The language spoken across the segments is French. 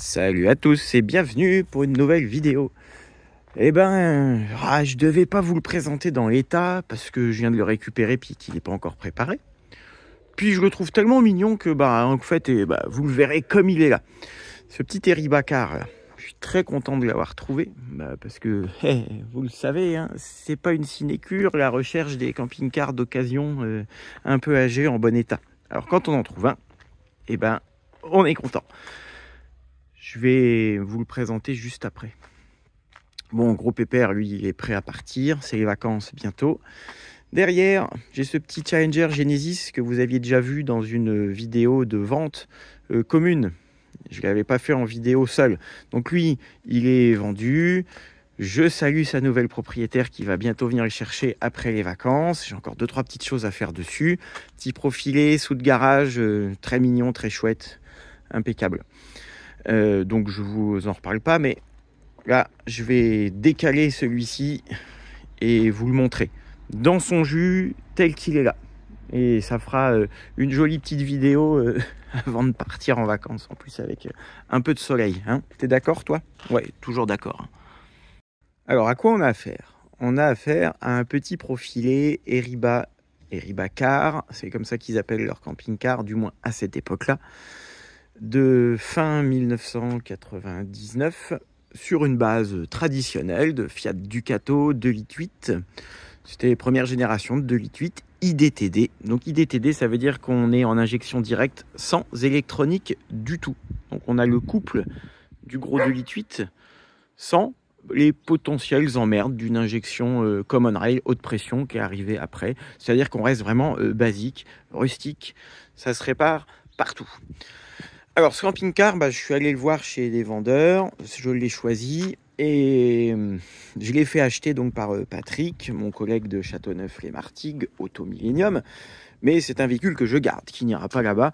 Salut à tous et bienvenue pour une nouvelle vidéo. Je devais pas vous le présenter dans l'état parce que je viens de le récupérer puis qu'il n'est pas encore préparé. Puis je le trouve tellement mignon que vous le verrez comme il est là. Ce petit Eriba Car là, je suis très content de l'avoir trouvé parce que vous le savez, hein, c'est pas une sinécure la recherche des camping-cars d'occasion un peu âgés en bon état. Alors quand on en trouve un, on est content. Je vais vous le présenter juste après. Bon, gros pépère, lui, il est prêt à partir. C'est les vacances bientôt. Derrière, j'ai ce petit Challenger Genesis que vous aviez déjà vu dans une vidéo de vente commune. Je ne l'avais pas fait en vidéo seul. Donc lui, il est vendu. Je salue sa nouvelle propriétaire qui va bientôt venir le chercher après les vacances. J'ai encore 2-3 petites choses à faire dessus. Petit profilé sous de garage, très mignon, très chouette, impeccable. Donc je vous en reparle pas, mais là je vais décaler celui-ci et vous le montrer dans son jus tel qu'il est là, et ça fera une jolie petite vidéo avant de partir en vacances, en plus avec un peu de soleil, hein. T'es d'accord toi? Ouais, toujours d'accord. Alors à quoi on a affaire? On a affaire à un petit profilé Eriba Car, c'est comme ça qu'ils appellent leur camping-car, du moins à cette époque-là, de fin 1999 sur une base traditionnelle de Fiat Ducato 2,8 litres. C'était les premières générations de 2,8 litres IDTD. Donc IDTD, ça veut dire qu'on est en injection directe sans électronique du tout. Donc on a le couple du gros 2,8 litres sans les potentielles emmerdes d'une injection common rail haute pression qui est arrivée après. C'est-à-dire qu'on reste vraiment basique, rustique. Ça se répare partout. Alors ce camping-car, je suis allé le voir chez les vendeurs, je l'ai choisi et je l'ai fait acheter donc par Patrick, mon collègue de Châteauneuf-les-Martigues, Auto Millennium, mais c'est un véhicule que je garde, qui n'ira pas là-bas.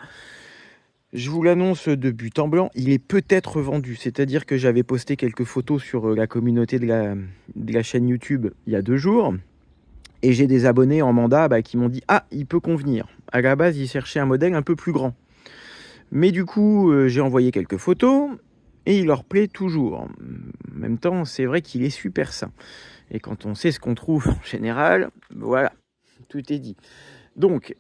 Je vous l'annonce de but en blanc, il est peut-être vendu, c'est-à-dire que j'avais posté quelques photos sur la communauté de la chaîne YouTube il y a 2 jours, et j'ai des abonnés en mandat qui m'ont dit « Ah, il peut convenir ». À la base, ils cherchaient un modèle un peu plus grand. Mais du coup, j'ai envoyé quelques photos et il leur plaît toujours. En même temps, c'est vrai qu'il est super sain. Et quand on sait ce qu'on trouve en général, voilà, tout est dit. Donc,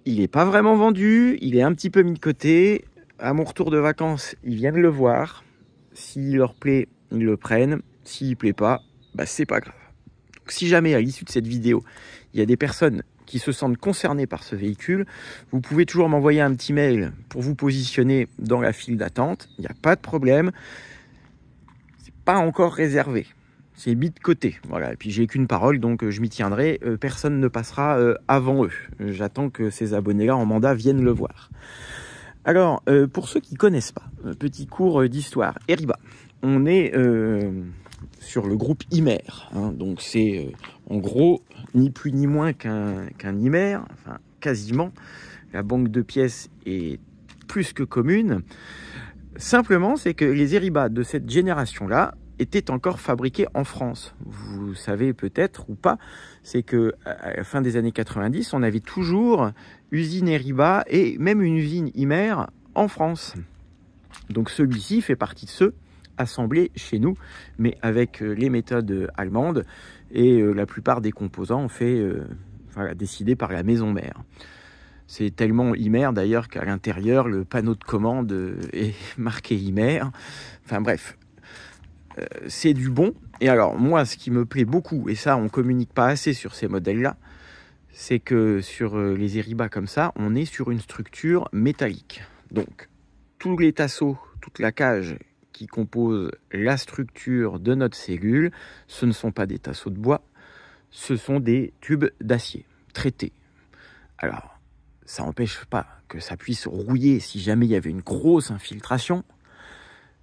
il n'est pas vraiment vendu, il est un petit peu mis de côté. À mon retour de vacances, ils viennent le voir. S'il leur plaît, ils le prennent. S'il ne plaît pas, c'est pas grave. Donc, si jamais, à l'issue de cette vidéo, il y a des personnes qui se sentent concernés par ce véhicule, vous pouvez toujours m'envoyer un petit mail pour vous positionner dans la file d'attente. Il n'y a pas de problème. C'est pas encore réservé. C'est mis de côté. Voilà. Et puis j'ai qu'une parole, donc je m'y tiendrai. Personne ne passera avant eux. J'attends que ces abonnés-là en mandat viennent le voir. Alors, pour ceux qui ne connaissent pas, petit cours d'histoire. Eriba. On est sur le groupe Imer, hein, donc c'est en gros ni plus ni moins qu'un Imer, enfin quasiment. La banque de pièces est plus que commune. Simplement, c'est que les Eriba de cette génération-là étaient encore fabriqués en France. Vous savez peut-être ou pas, c'est que à la fin des années 90, on avait toujours usine Eriba et même une usine Imer en France. Donc celui-ci fait partie de ceux assemblés chez nous, mais avec les méthodes allemandes, et la plupart des composants décidés par la maison mère. C'est tellement Imer d'ailleurs qu'à l'intérieur le panneau de commande est marqué Imer. Enfin bref, c'est du bon. Et alors moi, ce qui me plaît beaucoup, et ça on communique pas assez sur ces modèles-là, c'est que sur les Eriba comme ça, on est sur une structure métallique. Donc tous les tasseaux, toute la cage qui composent la structure de notre cellule, ce ne sont pas des tasseaux de bois, ce sont des tubes d'acier traités. Alors, ça n'empêche pas que ça puisse rouiller si jamais il y avait une grosse infiltration,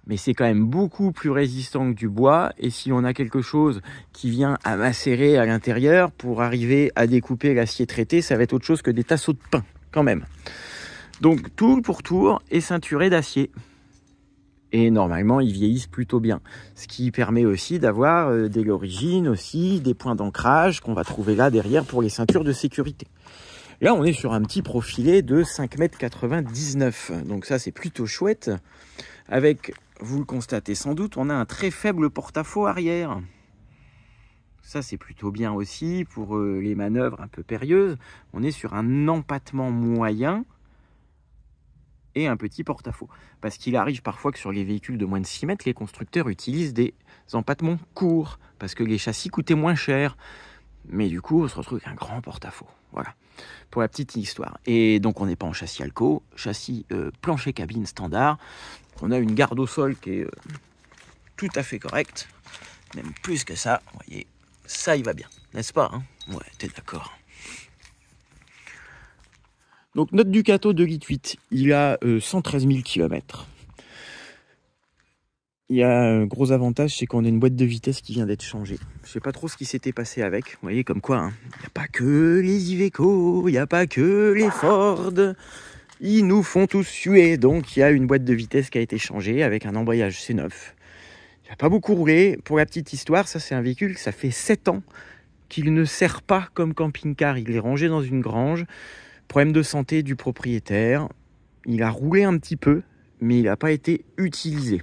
mais c'est quand même beaucoup plus résistant que du bois, et si on a quelque chose qui vient à macérer à l'intérieur pour arriver à découper l'acier traité, ça va être autre chose que des tasseaux de pain, quand même. Donc, tour pour tour est ceinturé d'acier. Et normalement, ils vieillissent plutôt bien. Ce qui permet aussi d'avoir dès l'origine aussi des points d'ancrage qu'on va trouver là derrière pour les ceintures de sécurité. Là, on est sur un petit profilé de 5,99 m. Donc ça, c'est plutôt chouette. Avec vous le constatez sans doute, on a un très faible porte-à-faux arrière. Ça, c'est plutôt bien aussi pour les manœuvres un peu périlleuses. On est sur un empattement moyen et un petit porte-à-faux. Parce qu'il arrive parfois que sur les véhicules de moins de 6 mètres, les constructeurs utilisent des empattements courts, parce que les châssis coûtaient moins cher. Mais du coup, on se retrouve avec un grand porte-à-faux. Voilà, pour la petite histoire. Et donc, on n'est pas en châssis Alco, châssis plancher cabine standard. On a une garde au sol qui est tout à fait correcte, même plus que ça, vous voyez. Ça, il va bien, n'est-ce pas, hein? Ouais, t'es d'accord. Donc, notre Ducato 2,8 litres, il a 113 000 km. Il y a un gros avantage, c'est qu'on a une boîte de vitesse qui vient d'être changée. Je sais pas trop ce qui s'était passé avec. Vous voyez, comme quoi, hein, il n'y a pas que les Iveco, il n'y a pas que les Ford. Ils nous font tous suer. Donc, il y a une boîte de vitesse qui a été changée avec un embrayage C9. Il n'a pas beaucoup roulé. Pour la petite histoire, ça c'est un véhicule, ça fait 7 ans qu'il ne sert pas comme camping-car. Il est rangé dans une grange. Problème de santé du propriétaire. Il a roulé un petit peu, mais il n'a pas été utilisé.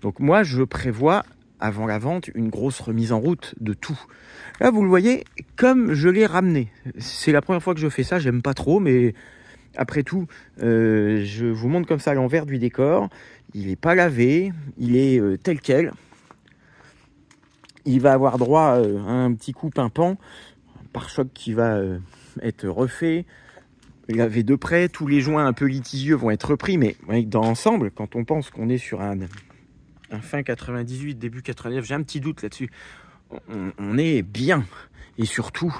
Donc moi, je prévois, avant la vente, une grosse remise en route de tout. Là, vous le voyez, comme je l'ai ramené. C'est la première fois que je fais ça, j'aime pas trop, mais après tout, je vous montre comme ça l'envers du décor. Il n'est pas lavé, il est tel quel. Il va avoir droit à un petit coup pimpant, un pare-choc qui va être refait, lavé de près. Tous les joints un peu litigieux vont être repris, mais dans l'ensemble, quand on pense qu'on est sur un fin 98, début 99, j'ai un petit doute là-dessus. On est bien. Et surtout,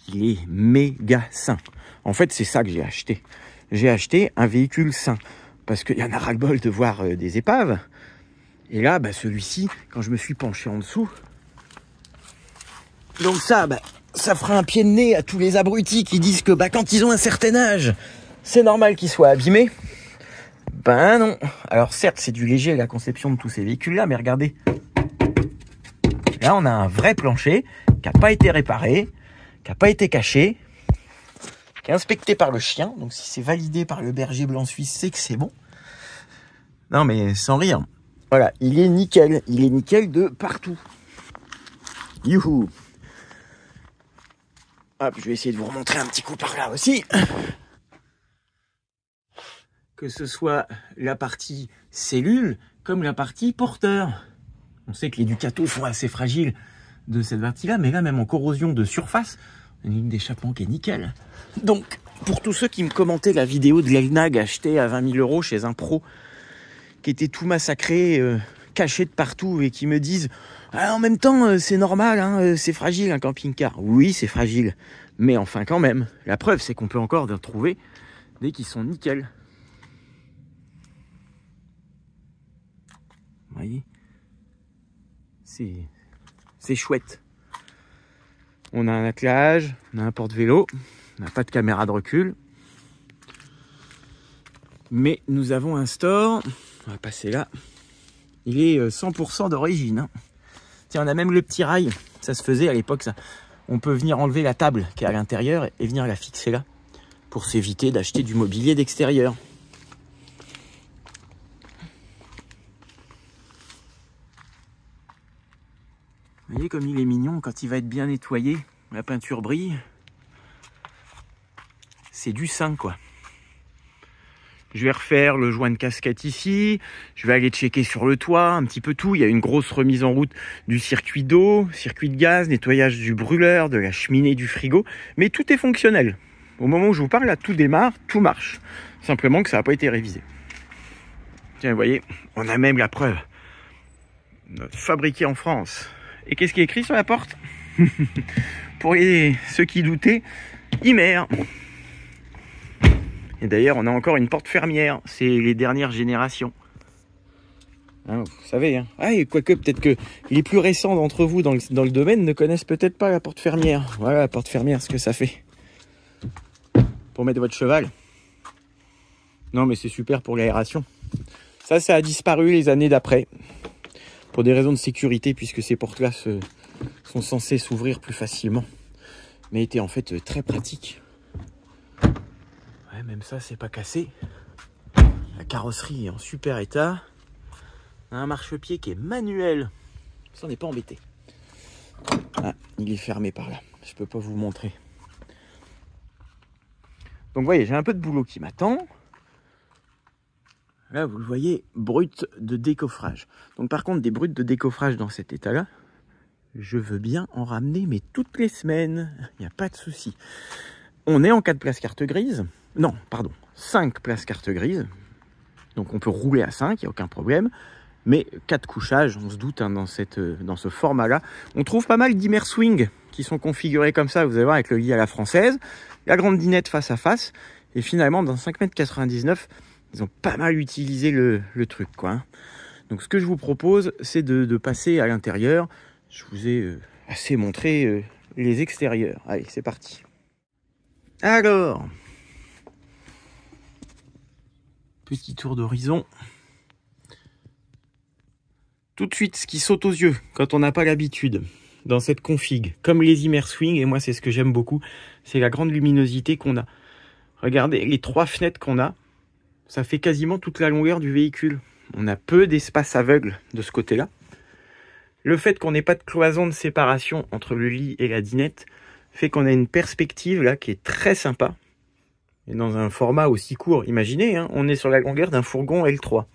il est méga sain. En fait, c'est ça que j'ai acheté. J'ai acheté un véhicule sain. Parce qu'il y en a ras-le-bol de voir des épaves. Et là, celui-ci, quand je me suis penché en dessous, donc ça, ça fera un pied de nez à tous les abrutis qui disent que quand ils ont un certain âge, c'est normal qu'ils soient abîmés. Ben non. Alors certes, c'est du léger la conception de tous ces véhicules-là, mais regardez. Là, on a un vrai plancher qui n'a pas été réparé, qui n'a pas été caché, qui est inspecté par le chien. Donc si c'est validé par le berger blanc suisse, c'est que c'est bon. Non mais sans rire. Voilà, il est nickel. Il est nickel de partout. Youhou. Hop, je vais essayer de vous remontrer un petit coup par là aussi. Que ce soit la partie cellule comme la partie porteur. On sait que les Ducato sont assez fragiles de cette partie-là, mais là, même en corrosion de surface, une ligne d'échappement qui est nickel. Donc, pour tous ceux qui me commentaient la vidéo de l'Elnag achetée à 20 000 € chez un pro, qui était tout massacré, caché de partout, et qui me disent « Ah, en même temps, c'est normal, hein, c'est fragile un camping-car. » Oui, c'est fragile, mais enfin quand même. La preuve, c'est qu'on peut encore en trouver des qui sont nickel. Vous voyez, c'est chouette. On a un attelage, on a un porte-vélo, on n'a pas de caméra de recul. Mais nous avons un store, on va passer là. Il est 100% d'origine. Hein. Tiens, on a même le petit rail, ça se faisait à l'époque ça. On peut venir enlever la table qui est à l'intérieur et venir la fixer là, pour s'éviter d'acheter du mobilier d'extérieur. Vous voyez comme il est mignon quand il va être bien nettoyé, la peinture brille. C'est du sain quoi. Je vais refaire le joint de casquette ici, je vais aller checker sur le toit, un petit peu tout. Il y a une grosse remise en route du circuit d'eau, circuit de gaz, nettoyage du brûleur, de la cheminée, du frigo. Mais tout est fonctionnel. Au moment où je vous parle, là, tout démarre, tout marche. Simplement que ça n'a pas été révisé. Tiens, vous voyez, on a même la preuve. Fabriqué en France. Et qu'est-ce qui est écrit sur la porte? Pour ceux qui doutaient, Imer. Et d'ailleurs, on a encore une porte fermière. C'est les dernières générations. Hein, vous savez, hein. Ah, et quoique, peut-être que les plus récents d'entre vous dans le domaine ne connaissent peut-être pas la porte fermière. Voilà, la porte fermière, ce que ça fait. Pour mettre votre cheval. Non, mais c'est super pour l'aération. Ça a disparu les années d'après. Pour des raisons de sécurité, puisque ces portes-là sont censées s'ouvrir plus facilement. Mais étaient en fait très pratiques. Ouais, même ça, c'est pas cassé. La carrosserie est en super état. On a un marchepied qui est manuel. Ça, on n'est pas embêté. Ah, il est fermé par là. Je peux pas vous montrer. Donc, vous voyez, j'ai un peu de boulot qui m'attend. Là, vous le voyez, brut de décoffrage. Donc, par contre, des brutes de décoffrage dans cet état-là, je veux bien en ramener, mais toutes les semaines. Il n'y a pas de souci. On est en 4 places carte grise. Non, pardon, 5 places carte grise. Donc, on peut rouler à 5, il n'y a aucun problème. Mais 4 couchages, on se doute, hein, dans ce format-là. On trouve pas mal d'Immerswing qui sont configurés comme ça, vous allez voir, avec le lit à la française. La grande dinette face à face. Et finalement, dans 5,99 m, ils ont pas mal utilisé le truc, quoi, hein. Donc, ce que je vous propose, c'est de passer à l'intérieur. Je vous ai assez montré les extérieurs. Allez, c'est parti. Alors, petit tour d'horizon. Tout de suite, ce qui saute aux yeux quand on n'a pas l'habitude dans cette config, comme les Immerswing, et moi c'est ce que j'aime beaucoup, c'est la grande luminosité qu'on a. Regardez les 3 fenêtres qu'on a, ça fait quasiment toute la longueur du véhicule. On a peu d'espace aveugle de ce côté-là. Le fait qu'on n'ait pas de cloison de séparation entre le lit et la dinette fait qu'on a une perspective là qui est très sympa. Et dans un format aussi court, imaginez, hein, on est sur la longueur d'un fourgon L3.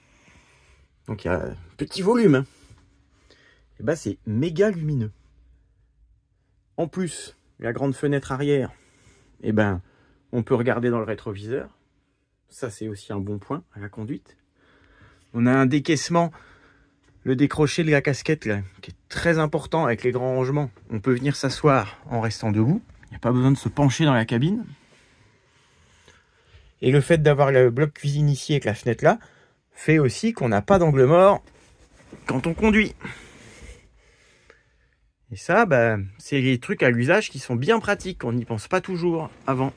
Donc il y a un petit volume, hein. Et ben c'est méga lumineux. En plus, la grande fenêtre arrière, et ben on peut regarder dans le rétroviseur. Ça c'est aussi un bon point à la conduite. On a un décaissement, le décroché de la casquette là, qui est très important avec les grands rangements. On peut venir s'asseoir en restant debout. Il n'y a pas besoin de se pencher dans la cabine. Et le fait d'avoir le bloc cuisine ici avec la fenêtre là, fait aussi qu'on n'a pas d'angle mort quand on conduit. Et ça, bah, c'est les trucs à l'usage qui sont bien pratiques. On n'y pense pas toujours avant.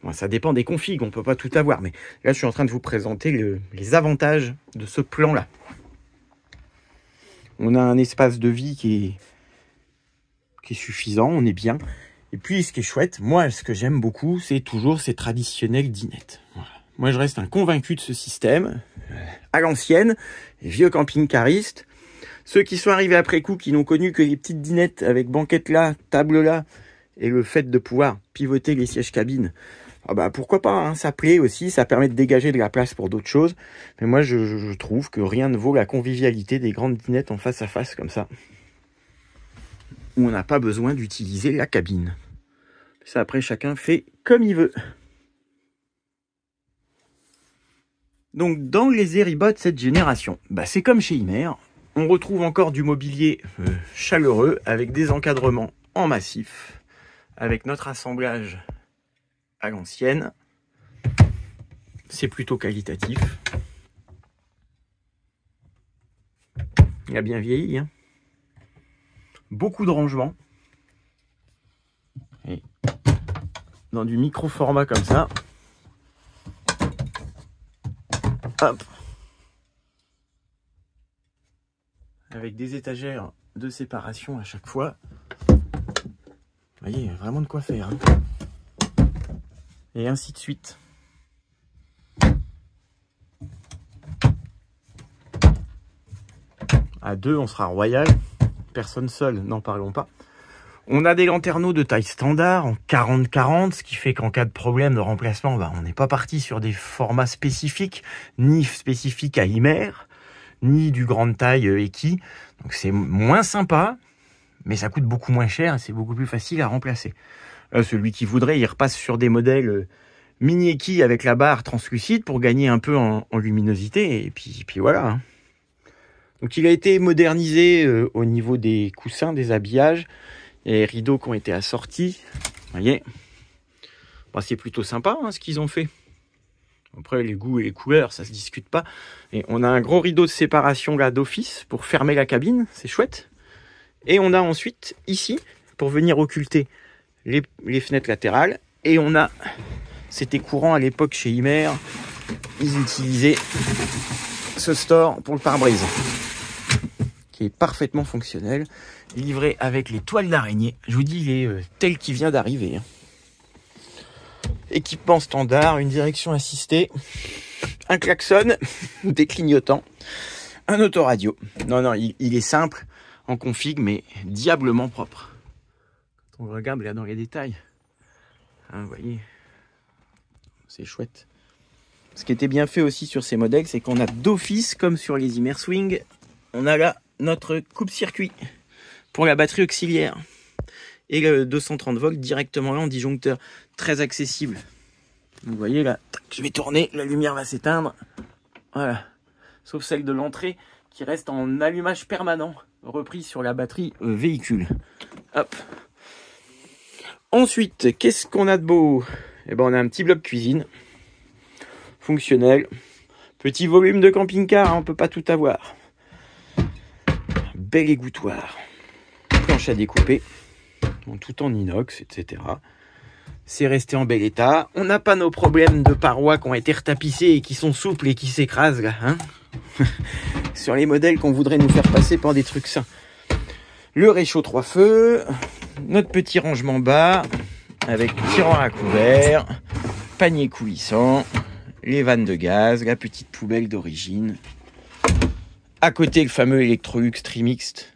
Bon, ça dépend des configs, on ne peut pas tout avoir. Mais là, je suis en train de vous présenter les avantages de ce plan-là. On a un espace de vie qui est suffisant, on est bien. Et puis, ce qui est chouette, moi, ce que j'aime beaucoup, c'est toujours ces traditionnelles dinettes. Voilà. Moi, je reste un convaincu de ce système, à l'ancienne, les vieux camping-caristes. Ceux qui sont arrivés après coup, qui n'ont connu que les petites dinettes avec banquette là, table là, et le fait de pouvoir pivoter les sièges cabines, ah bah pourquoi pas, hein, ça plaît aussi, ça permet de dégager de la place pour d'autres choses. Mais moi, je trouve que rien ne vaut la convivialité des grandes dinettes en face à face comme ça, où on n'a pas besoin d'utiliser la cabine. Ça, après, chacun fait comme il veut. Donc, dans les Heribots de cette génération, bah, c'est comme chez Ymer. On retrouve encore du mobilier chaleureux avec des encadrements en massif, avec notre assemblage à l'ancienne. C'est plutôt qualitatif. Il a bien vieilli, hein. Beaucoup de rangements. Et dans du micro-format comme ça. Hop. Avec des étagères de séparation à chaque fois. Vous voyez, il y a vraiment de quoi faire, hein. Et ainsi de suite. À 2, on sera royal. Personne seul, n'en parlons pas. On a des lanterneaux de taille standard en 40-40, ce qui fait qu'en cas de problème de remplacement, bah, on n'est pas parti sur des formats spécifiques, ni spécifiques à Ymer, ni du grande taille Eki. Donc c'est moins sympa, mais ça coûte beaucoup moins cher et c'est beaucoup plus facile à remplacer. Là, celui qui voudrait, il repasse sur des modèles mini Eki avec la barre translucide pour gagner un peu en luminosité, et puis voilà, hein. Donc il a été modernisé au niveau des coussins, des habillages. Il y a les rideaux qui ont été assortis. Vous voyez, bon, c'est plutôt sympa, hein, ce qu'ils ont fait. Après, les goûts et les couleurs, ça se discute pas. Et on a un gros rideau de séparation là d'office pour fermer la cabine. C'est chouette. Et on a ensuite ici, pour venir occulter les fenêtres latérales. Et on a, c'était courant à l'époque chez Ymer, ils utilisaient ce store pour le pare-brise, qui est parfaitement fonctionnel, livré avec les toiles d'araignée. Je vous dis, il est tel qu'il vient d'arriver, hein. Équipement standard, une direction assistée, un klaxon, des clignotants, un autoradio. Non, non, il est simple en config, mais diablement propre. Quand on regarde là dans les détails, hein, vous voyez, c'est chouette. Ce qui était bien fait aussi sur ces modèles, c'est qu'on a d'office, comme sur les Immerswing, on a là notre coupe-circuit pour la batterie auxiliaire. Et le 230 volts directement là en disjoncteur. Très accessible. Vous voyez là, je vais tourner, la lumière va s'éteindre. Voilà. Sauf celle de l'entrée qui reste en allumage permanent, reprise sur la batterie véhicule. Hop. Ensuite, qu'est-ce qu'on a de beau? Eh ben, on a un petit bloc cuisine. Fonctionnel. Petit volume de camping-car, hein, on peut pas tout avoir. Bel égouttoir. Planche à découper. Tout en inox, etc. C'est resté en bel état. On n'a pas nos problèmes de parois qui ont été retapissées et qui sont souples et qui s'écrasent là, hein. Sur les modèles qu'on voudrait nous faire passer pour des trucs sains. Le réchaud 3 feux, notre petit rangement bas avec tiroir à couvert, panier coulissant, les vannes de gaz, la petite poubelle d'origine. À côté, le fameux Electrolux Trimix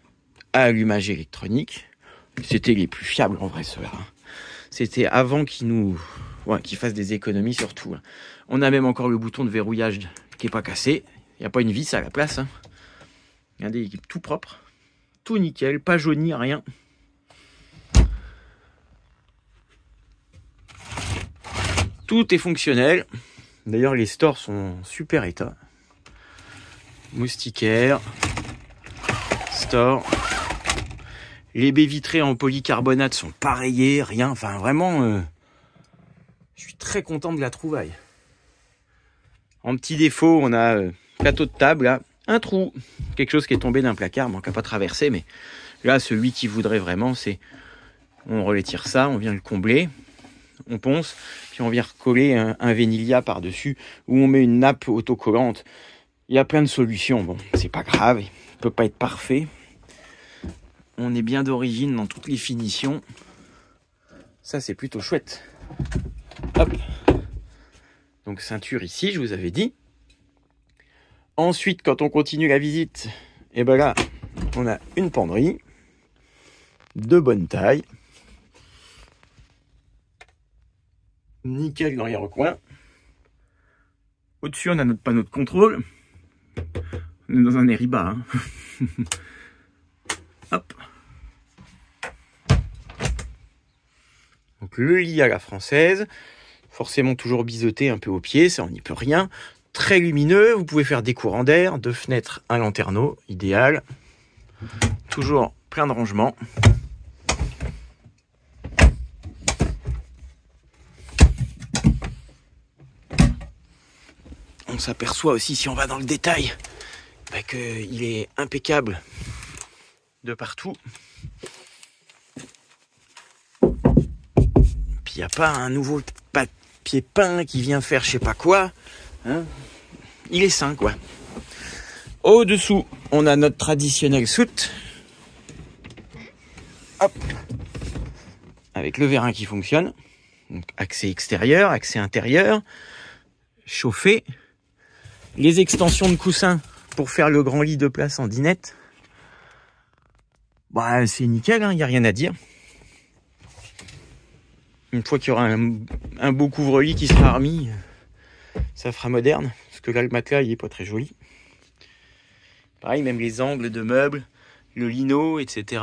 à allumage électronique. C'était les plus fiables en vrai, ceux-là. C'était avant qu'ils fassent des économies surtout. On a même encore le bouton de verrouillage qui n'est pas cassé. Il n'y a pas une vis à la place. Hein. Regardez, il est tout propre. Tout nickel, pas jauni, rien. Tout est fonctionnel. D'ailleurs, les stores sont en super état. Moustiquaire. Store. Les baies vitrées en polycarbonate sont pas rayées, rien. Enfin, vraiment, je suis très content de la trouvaille. En petit défaut, on a plateau de table, là, un trou. Quelque chose qui est tombé d'un placard, bon, qui n'a pas traversé. Mais là, celui qui voudrait vraiment, c'est... On retire ça, on vient le combler. On ponce, puis on vient recoller un Vénilia par-dessus. Ou on met une nappe autocollante. Il y a plein de solutions. Bon, c'est pas grave, il ne peut pas être parfait. On est bien d'origine dans toutes les finitions. Ça, c'est plutôt chouette. Hop. Donc, ceinture ici, je vous avais dit. Ensuite, quand on continue la visite, et ben là, on a une penderie de bonne taille. Nickel dans les recoins. Au-dessus, on a notre panneau de contrôle. On est dans un Eriba, hein. Hop. Donc le lit à la française, forcément toujours biseauté un peu au pied, ça on n'y peut rien. Très lumineux, vous pouvez faire des courants d'air, 2 fenêtres, un lanterneau, idéal. Toujours plein de rangements. On s'aperçoit aussi, si on va dans le détail, qu'il est impeccable de partout. Puis il n'y a pas un nouveau papier peint qui vient faire je sais pas quoi. Hein, il est sain, quoi. Au-dessous, on a notre traditionnel soute. Hop. Avec le vérin qui fonctionne. Donc, accès extérieur, accès intérieur. Chauffé. Les extensions de coussins pour faire le grand lit de place en dinette. Bah, c'est nickel, hein, y a rien à dire. Une fois qu'il y aura un beau couvre-lit qui sera remis, ça fera moderne. Parce que là, le matelas, il est pas très joli. Pareil, même les angles de meubles, le lino, etc.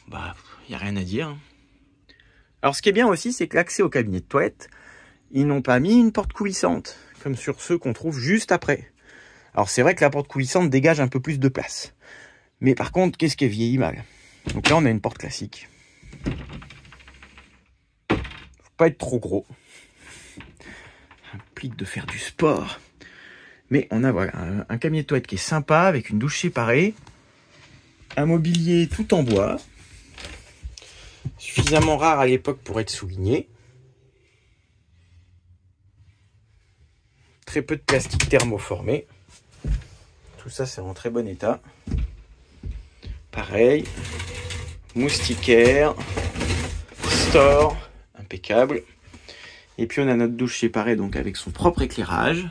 Bah, y a rien à dire. Alors, ce qui est bien aussi, c'est que l'accès au cabinet de toilette, ils n'ont pas mis une porte coulissante, comme sur ceux qu'on trouve juste après. Alors, c'est vrai que la porte coulissante dégage un peu plus de place. Mais par contre, qu'est-ce qui est vieilli mal? Donc là, on a une porte classique. Faut pas être trop gros. Ça implique de faire du sport. Mais on a voilà un cabinet de toilette qui est sympa, avec une douche séparée. Un mobilier tout en bois. Suffisamment rare à l'époque pour être souligné. Très peu de plastique thermoformé. Tout ça, c'est en très bon état. Pareil. Moustiquaire. Store. Impeccable. Et puis, on a notre douche séparée, donc avec son propre éclairage.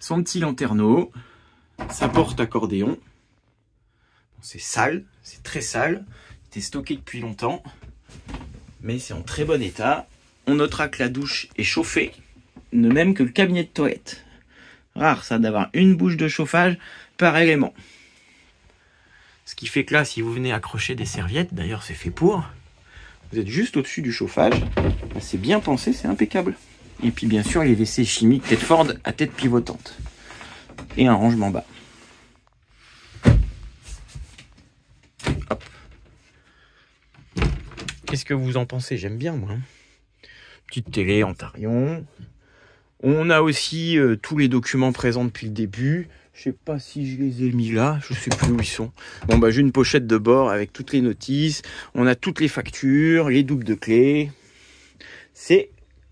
Son petit lanterneau. ça porte accordéon. Bon, c'est sale, c'est très sale. Il était stocké depuis longtemps, mais c'est en très bon état. On notera que la douche est chauffée, de même que le cabinet de toilette. Rare ça d'avoir une bouche de chauffage par élément. Ce qui fait que là, si vous venez accrocher des serviettes, d'ailleurs c'est fait pour, vous êtes juste au-dessus du chauffage, c'est bien pensé, c'est impeccable. Et puis bien sûr les WC chimiques Tedford à tête pivotante. Et un rangement bas. Hop. Qu'est-ce que vous en pensez? J'aime bien moi. Petite télé Antarion. On a aussi tous les documents présents depuis le début. Je sais pas si je les ai mis là, je sais plus où ils sont. Bon bah j'ai une pochette de bord avec toutes les notices. On a toutes les factures, les doubles de clés. C'est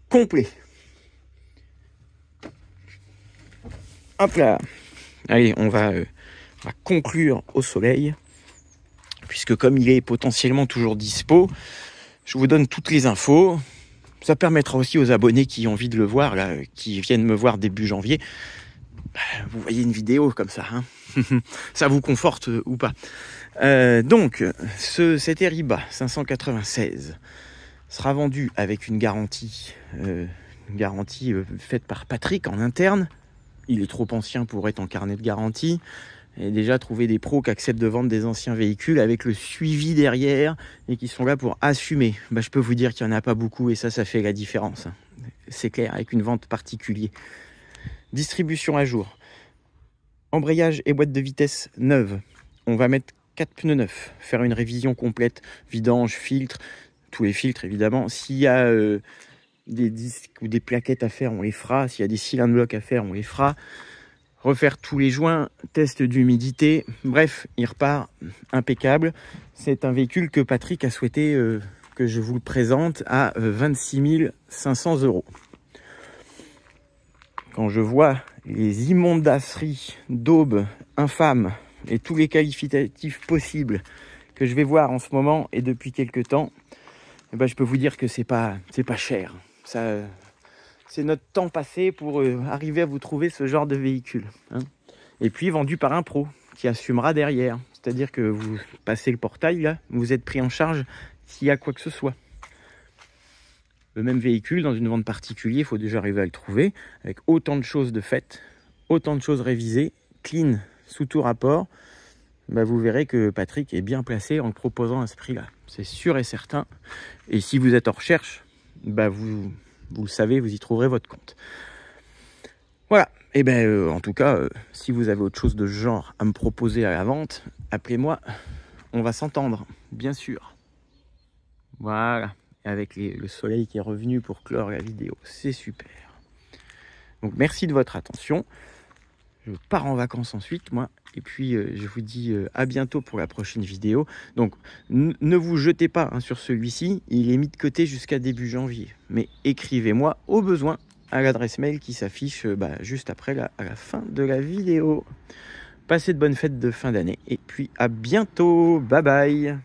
complet. Hop là. Allez, on va conclure au soleil. Puisque comme il est potentiellement toujours dispo, je vous donne toutes les infos. Ça permettra aussi aux abonnés qui ont envie de le voir, là, qui viennent me voir début janvier. Vous voyez une vidéo comme ça, hein. Ça vous conforte ou pas. Donc, cet Eriba 596 sera vendu avec une garantie faite par Patrick en interne. Il est trop ancien pour être en carnet de garantie. Et déjà trouver des pros qui acceptent de vendre des anciens véhicules avec le suivi derrière et qui sont là pour assumer. Bah, je peux vous dire qu'il n'y en a pas beaucoup et ça fait la différence. C'est clair, avec une vente particulière. Distribution à jour. Embrayage et boîte de vitesse neuve. On va mettre 4 pneus neufs. Faire une révision complète. Vidange, filtre. Tous les filtres évidemment. S'il y a des disques ou des plaquettes à faire, on les fera. S'il y a des cylindres blocs à faire, on les fera. Refaire tous les joints. Test d'humidité. Bref, il repart impeccable. C'est un véhicule que Patrick a souhaité que je vous le présente à 26 500 €. Quand je vois les immondasseries d'aube infâmes et tous les qualificatifs possibles que je vais voir en ce moment et depuis quelques temps, eh ben, je peux vous dire que c'est pas cher. Ça, c'est notre temps passé pour arriver à vous trouver ce genre de véhicule. Hein. Et puis vendu par un pro qui assumera derrière. C'est-à-dire que vous passez le portail, là, vous êtes pris en charge s'il y a quoi que ce soit. Le même véhicule, dans une vente particulière, il faut déjà arriver à le trouver, avec autant de choses de faites, autant de choses révisées, clean, sous tout rapport. Bah vous verrez que Patrick est bien placé en le proposant à ce prix-là. C'est sûr et certain. Et si vous êtes en recherche, bah vous le savez, vous y trouverez votre compte. Voilà. Et ben en tout cas, si vous avez autre chose de ce genre à me proposer à la vente, appelez-moi. On va s'entendre, bien sûr. Voilà. Avec le soleil qui est revenu pour clore la vidéo. C'est super. Donc merci de votre attention. Je pars en vacances ensuite, moi. Et puis, je vous dis à bientôt pour la prochaine vidéo. Donc, ne vous jetez pas hein, sur celui-ci. Il est mis de côté jusqu'à début janvier. Mais écrivez-moi au besoin à l'adresse mail qui s'affiche juste après, à la fin de la vidéo. Passez de bonnes fêtes de fin d'année. Et puis, à bientôt. Bye bye.